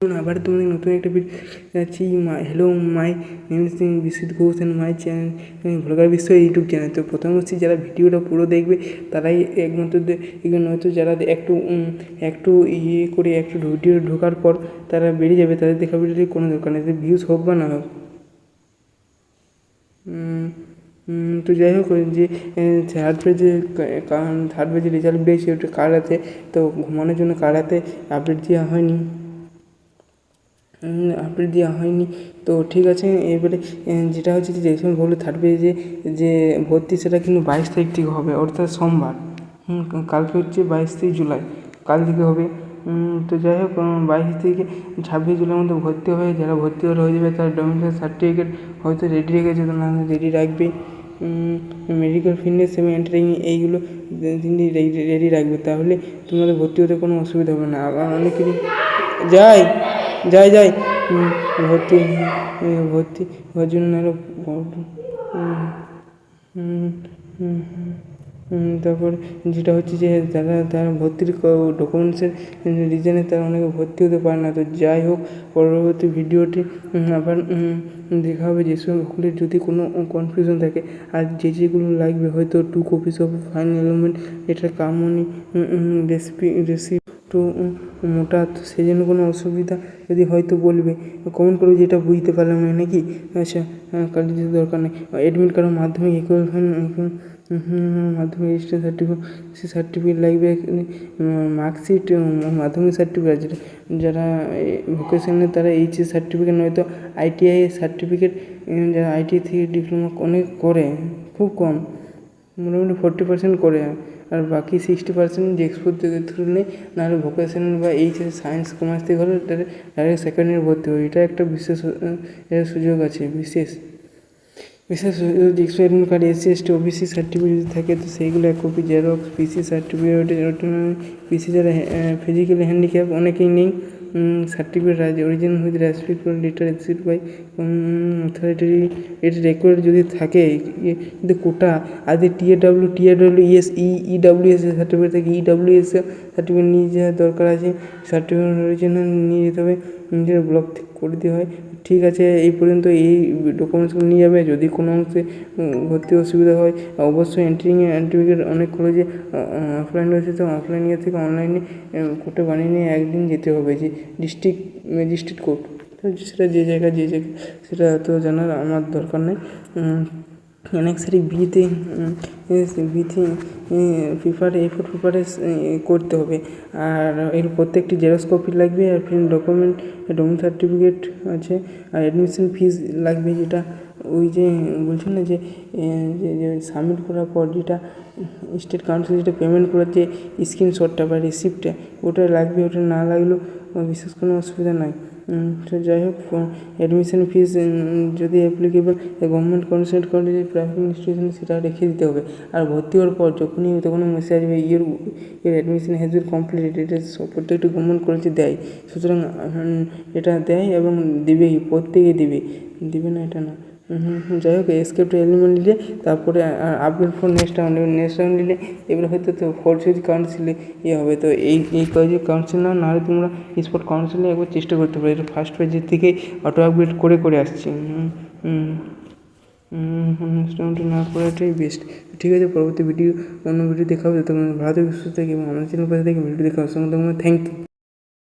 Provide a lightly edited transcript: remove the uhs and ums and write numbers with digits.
আবার তোমাদের নতুন একটা ভিডিও যাচ্ছি। Hello, my name is Biswajit Ghosh and my channel vlogger বিশ্ব ইউটিউব চ্যানেল। তো প্রথম হচ্ছে যারা ভিডিওটা পুরো দেখবে তারাই একমাত্র নয়তো যারা একটু ইয়ে করে একটু ভিডিও ঢোকার পর তারা বেরিয়ে যাবে, তাদের দেখা ভিডিওটি কোনো দরকার নেই, ভিউজ হোক বা না হোক। তো যাই হোক, যে থার্ড পেজে রেজাল্ট বেরিয়েছে, ওটা কার হাতে, তো ঘুমানোর জন্য কার হাতে আপডেট দেওয়া হয়নি। তো ঠিক আছে, এবারে যেটা হচ্ছে যে সময় বললো থার্ড পেজে যে ভর্তি, সেটা কিন্তু 22 তারিখ থেকে হবে, অর্থাৎ সোমবার। কালকে হচ্ছে 22 জুলাই, কাল থেকে হবে। তো যাই হোক, 22 থেকে 26 জুলাইয়ের মধ্যে ভর্তি হবে। যারা ভর্তি হয়ে যাবে তারা ডকুমেন্টস সার্টিফিকেট হয়তো রেডি রেখেছে, তো না রেডি রাখবে। মেডিকেল ফিটনেস এবং এন্টারিং এইগুলো রেডি রাখবে, তাহলে তোমাদের ভর্তি হতে কোনো অসুবিধা হবে না। আবার অনেকেরই যাই ভর্তি হওয়ার জন্য নাহলে তারপর যেটা হচ্ছে যে তারা ভর্তির ডকুমেন্টসের রিজনে তারা অনেকে ভর্তি হতে পারে না। তো যাই হোক, পরবর্তী ভিডিওটি আবার দেখা হবে। যেসবগুলির যদি কোনো কনফিউশন থাকে আর যেগুলো লাগবে, হয়তো 2 কপিস অফ ফাইনাল এনরোলমেন্ট, এটা কামনি রেসিপি একটু মোটা, তো সেই জন্য কোনো অসুবিধা যদি হয়তো বলবে, কমেন্ট করবে যেটা বুঝতে পারলাম না নাকি। আচ্ছা, কার কিছু দরকার নেই। অ্যাডমিট কার্ড, মাধ্যমিক মাধ্যমিক রেজিস্ট্রেশন সার্টিফিকেট লাগবে, মার্কশিট, মাধ্যমিক সার্টিফিকেট, যারা ভোকেশনালে তারা এইচএস সার্টিফিকেট, নয়তো ITI সার্টিফিকেট। যারা ITI থেকে ডিপ্লোমা অনেক করে, খুব কম, মোটামুটি 40% করে, আর বাকি 60% যে এক্সপোর থেকে থ্রু নেই, নাহলে ভোকেশনাল বা এইচএস সায়েন্স কমার্স থেকে হলে তাদের ডাইরেক্ট সেকেন্ড ইয়ার ভর্তি হবে। এটা একটা বিশেষ সুযোগ আছে, বিশেষ যদি experiment card, SC/ST OBC certificate যদি থাকে, তো সেইগুলো এক copy xerox, PC certificate, PC যারা ফিজিক্যালি হ্যান্ডিক্যাপ অনেকেই নেই, সার্টিফিকেট আছে original with respect letter received by authority, এটা রেকর্ড যদি থাকে। কিন্তু কোটা আজ TAWS EWS সার্টিফিকেট থাকে, EWS সার্টিফিকেট নিয়ে যাওয়ার দরকার আছে। সার্টিফিকেট অরিজিনাল নিয়ে যেতে হবে, নিজের ব্লক থেকে করে দিতে হয়। ঠিক আছে, এই পর্যন্ত এই ডকুমেন্টসগুলো নিয়ে যাবে। যদি কোনো অংশে ভর্তি অসুবিধা হয়, অবশ্যই সার্টিফিকেট অনেক কলেজে অফলাইন রয়েছে, তো অফলাইন ইয়ে থেকে অনলাইনে কোর্টে বানিয়ে নিয়ে একদিন যেতে হবে, যে ডিস্ট্রিক্ট ম্যাজিস্ট্রেট কোর্ট। সেটা যে জায়গায় সেটা তো জানার আমার দরকার নেই। অ্যানেক্সারি বিতে পেপারে করতে হবে, আর এর প্রত্যেকটি জেরক্স কপি লাগবে, আর ডকুমেন্ট সার্টিফিকেট আছে, আর অ্যাডমিশন ফিস লাগবে, যেটা ওই যে বলছেন না যে সাবমিট করার পর যেটা স্টেট কাউন্সিল যেটা পেমেন্ট করার যে স্ক্রিনশটটা বা রিসিপ্টটা, ওটা লাগবে। ওটা না লাগলেও বিশেষ কোনো অসুবিধা নাই। তো যাই হোক, অ্যাডমিশন ফিস যদি অ্যাপ্লিকেবল গভর্নমেন্ট কনসেন্ট কলেজে, প্রাইভেট ইনস্টিটিউশনে, সেটা রেখে দিতে হবে। আর ভর্তি হওয়ার পর তখন মেসেজ আসবে, ইয়ের অ্যাডমিশন হ্যাজ বিন কমপ্লিটেড। এটা প্রত্যেকটি গভর্নমেন্ট কলেজে দেয়, সুতরাং এটা দেয় এবং দিবেই, প্রত্যেকেই দিবে না এটা না। যাই হোক, এসকেপ এলিমেন্ট নিলে তারপরে আপডেট ফর নেক্সট রাউন্ড নিলে এগুলো হয়তো তো ফোর্থ কাউন্সিলে হবে। তো এই কলেজে কাউন্সিল নাহলে তোমরা স্পট কাউন্সিলে একবার চেষ্টা করতে পারো। এটা ফার্স্ট পেজের থেকেই অটো আপডেট করে আসছে। না করাটাই বেস্ট। ঠিক আছে, পরবর্তী অন্য ভিডিও দেখা হবে। তখন ভালো থেকে সুস্থ থাকি এবং আমাদের চ্যানেল পাশে থেকে ভিডিও দেখা হবে। সঙ্গে থ্যাংক ইউ।